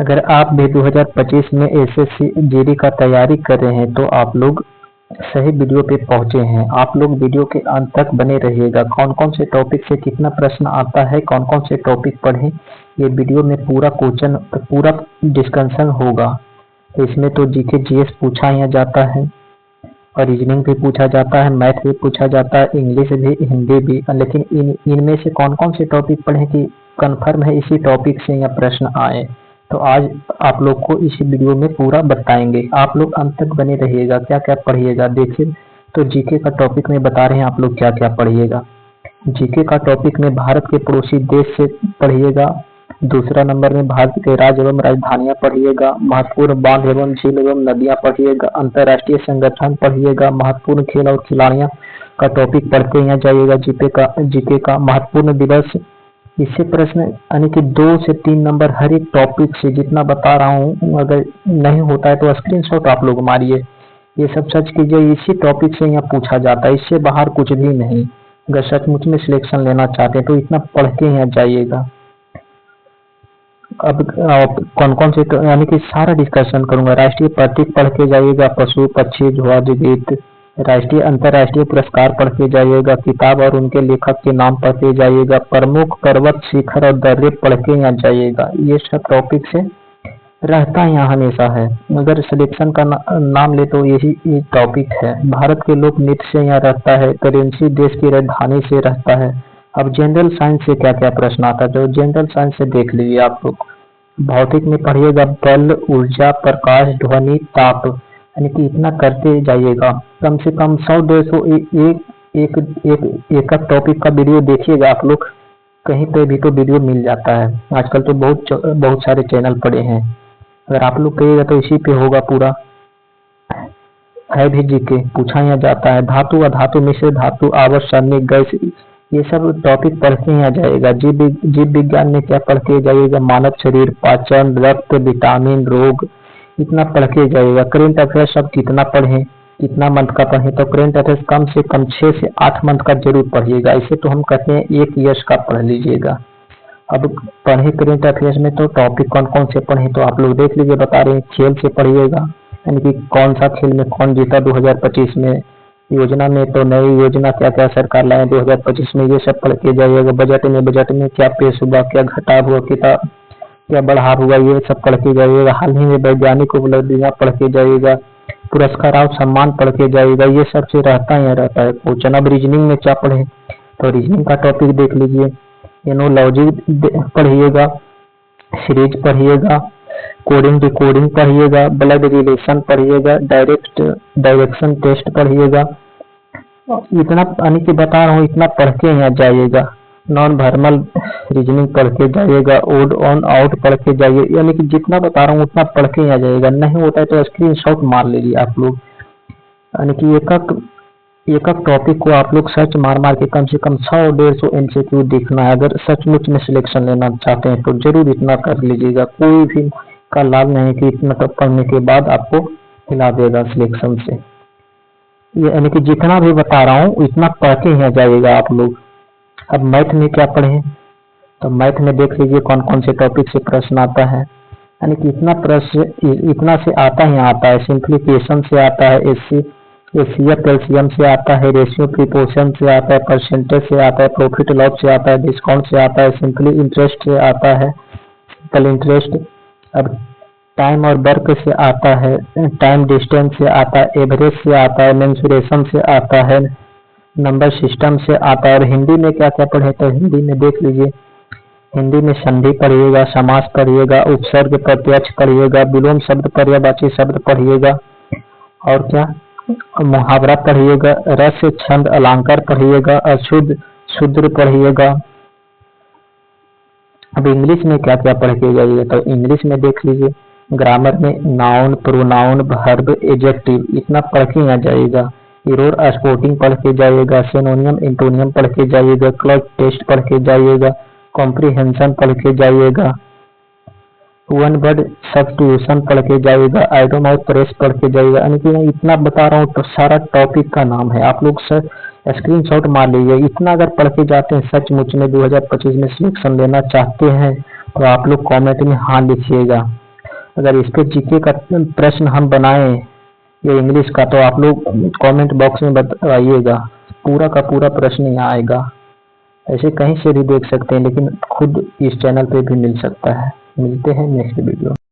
अगर आप भी 2025 में एसएससी जीडी का तैयारी कर रहे हैं तो आप लोग सही वीडियो पे पहुंचे हैं। आप लोग वीडियो के अंत तक बने रहिएगा। कौन कौन से टॉपिक से कितना प्रश्न आता है, कौन कौन से टॉपिक पढ़ें, ये वीडियो में पूरा डिस्कशन होगा। तो इसमें तो जीके जीएस पूछा ही जाता है और रीजनिंग भी पूछा जाता है, मैथ भी पूछा जाता है, इंग्लिश भी, हिंदी भी। लेकिन इनमें से कौन कौन से टॉपिक पढ़ें कि कन्फर्म है इसी टॉपिक से यहाँ प्रश्न आए, तो आज आप लोग को इसी वीडियो में पूरा बताएंगे। आप लोग अंत तक बने रहिएगा। क्या क्या पढ़िएगा देखिए, तो जीके का टॉपिक में बता रहे हैं आप लोग क्या क्या पढ़िएगा। जीके का टॉपिक में भारत के पड़ोसी देश से पढ़िएगा। दूसरा नंबर में भारत के राज्य एवं राजधानियां पढ़िएगा। महत्वपूर्ण बांध एवं झील एवं नदियां पढ़िएगा। अंतर्राष्ट्रीय संगठन पढ़िएगा। महत्वपूर्ण खेल और खिलाड़ियां का टॉपिक पढ़ते यहाँ जाइएगा। जीके का महत्वपूर्ण दिवस, इससे प्रश्न यानी कि 2 से 3 नंबर हर एक टॉपिक से जितना बता रहा हूँ, अगर नहीं होता है तो स्क्रीनशॉट आप लोग मारिए। ये सब सर्च कीजिए, इसी टॉपिक से यहाँ पूछा जाता है, इससे बाहर कुछ भी नहीं। अगर सचमुच में सिलेक्शन लेना चाहते हैं तो इतना पढ़ के यहाँ जाइएगा। अब कौन कौन से यानी कि सारा डिस्कशन करूंगा। राष्ट्रीय प्रतीक पढ़ के जाइएगा। पशु पक्षी ध्वज गीत। राष्ट्रीय अंतर्राष्ट्रीय पुरस्कार पढ़ के जाइएगा। किताब और उनके लेखक के नाम पढ़ के जाइएगा। प्रमुख पर्वत शिखर और दर्रे पढ़ के यहाँ जाइएगा। ये सब टॉपिक से रहता यहाँ हमेशा है। अगर सिलेक्शन का नाम ले तो यही टॉपिक है। भारत के लोक नृत्य से यहाँ रहता है। करेंसी देश की राजधानी से रहता है। अब जनरल साइंस से क्या क्या प्रश्न आता है, तो जनरल साइंस से देख लीजिए आप लोग। भौतिक में पढ़िएगा बल, ऊर्जा, प्रकाश, ध्वनि, ताप, यानी कि इतना करते जाइएगा। कम से कम 100-150 एक टॉपिक का वीडियो देखिएगा आप लोग। कहीं पे भी तो वीडियो मिल जाता है। आजकल तो बहुत सारे चैनल पड़े हैं। अगर आप लोग कहिएगा तो इसी पे होगा पूरा। है भी जीके पूछा यहाँ जाता है। धातु, अधातु, मिश्र धातु, आवर्त सारणी, गैस, ये सब टॉपिक पढ़ के यहाँ जाएगा। जीव विज्ञान में क्या पढ़ के जाइएगा, मानव शरीर, पाचन, रक्त, विटामिन, रोग, इतना पढ़ के जाइएगा। करेंट अफेयर्स अब कितना पढ़ें, कितना मंथ का पढ़ें, तो करेंट अफेयर्स कम से कम 6 से 8 मंथ का जरूर पढ़िएगा। इसे तो हम कहते हैं 1 ईयर्स का पढ़ लीजिएगा। अब पढ़े करेंट अफेयर्स में तो टॉपिक कौन कौन से पढ़ें, तो आप लोग देख लीजिए। बता रहे हैं खेल से पढ़िएगा, यानी कि कौन सा खेल में कौन जीता 2025 में। योजना में तो नई योजना क्या क्या सरकार लाए 2025 में, ये सब पढ़ के जाइएगा। बजट में क्या पेश हुआ, क्या घटाव हुआ, क्या बढ़ाव हुआ, ये सब पढ़ के जाइएगा। हाल ही में वैज्ञानिक उपलब्धियां पढ़ के जाइएगा। पुरस्कार और सम्मान पढ़ के जाइएगा। ये सब से रहता है क्वेश्चन। अब रीजनिंग में क्या पढ़े, तो रीजनिंग का टॉपिक देख लीजिए। एनोलॉजी पढ़िएगा, सीरीज पढ़िएगा, कोडिंग डिकोडिंग पढ़िएगा, ब्लड रिलेशन पढ़िएगा, डायरेक्शन टेस्ट पढ़िएगा। इतना यानी कि बता रहा हूँ, इतना पढ़ के यहाँ जाइएगा। नॉन वर्बल रीजनिंग पढ़ के जाइएगा। ओड ऑन आउट पढ़ के जाइए, यानी कि जितना बता रहा हूँ उतना पढ़ के यहाँ जाइएगा। नहीं होता है तो स्क्रीनशॉट मार लीजिए आप लोग। यानी कि एक टॉपिक को आप लोग सर्च मार के कम से कम 100-150 MCQ देखना है। अगर सचमुच में सिलेक्शन लेना चाहते हैं तो जरूर इतना कर लीजिएगा। कोई भी का लाभ नहीं है कि इतना तक पढ़ने के बाद आपको हिला देगा सिलेक्शन से। यानी कि जितना भी बता रहा हूँ इतना पढ़ के यहाँ जाइएगा आप लोग। अब मैथ में क्या पढ़ें, तो मैथ में देख लीजिए कौन कौन से टॉपिक से प्रश्न आता है। यानी कि इतना से आता ही आता है। सिंप्लीफिकेशन से आता है, एचसीएफ एलसीएम से आता है, रेशियो प्रिपोर्शन से आता है, परसेंटेज से आता है, प्रॉफिट लॉस से आता है, डिस्काउंट से आता है, सिंपली इंटरेस्ट से आता है, सिंपल इंटरेस्ट। अब टाइम और वर्क से आता है, टाइम डिस्टेंस से आता है, एवरेज से आता है, मेंसुरेशन से आता है, नंबर सिस्टम से आता है। और हिंदी में क्या क्या पढ़े, तो हिंदी में देख लीजिए। हिंदी में संधि पढ़िएगा, समास पढ़िएगा, उपसर्ग प्रत्यक्ष पढ़िएगा, विलोम शब्द, पर्यायवाची शब्द पढ़िएगा, और क्या मुहावरा पढ़िएगा, रस छंद अलंकार पढ़िएगा, अशुद्ध शुद्र पढ़िएगा। अब इंग्लिश में क्या क्या पढ़ के जाइए, तो इंग्लिश में देख लीजिए। ग्रामर में नाउन, प्रोनाउन, वर्ब, एडजेक्टिव, इतना पढ़ के यहाँ जाइएगा। इरोर स्पोर्टिंग पढ़ के जाइएगा। सिनोनियम एंटोनियम पढ़ के जाइएगा। क्लर्क टेस्ट पढ़ के जाइएगा। कॉम्प्रिहेंशन पढ़ के जाइएगा। वन वर्ड सब्स्टिट्यूशन पढ़ के जाइएगा। आइडोमाउथ प्रेस पढ़ के जाइएगा। यानी कि मैं इतना बता रहा हूँ तो सारा टॉपिक का नाम है। आप लोग सर स्क्रीनशॉट मार लीजिए। इतना अगर पढ़ के जाते हैं, सचमुच में 2025 में सिलेक्शन लेना चाहते हैं, तो आप लोग कमेंट में हाँ लिखिएगा। अगर इस पे जीके का प्रश्न हम बनाएं या इंग्लिश का, तो आप लोग कमेंट बॉक्स में बताइएगा, पूरा का पूरा प्रश्न यहाँ आएगा। ऐसे कहीं से भी देख सकते हैं, लेकिन खुद इस चैनल पे भी मिल सकता है। मिलते हैं नेक्स्ट वीडियो।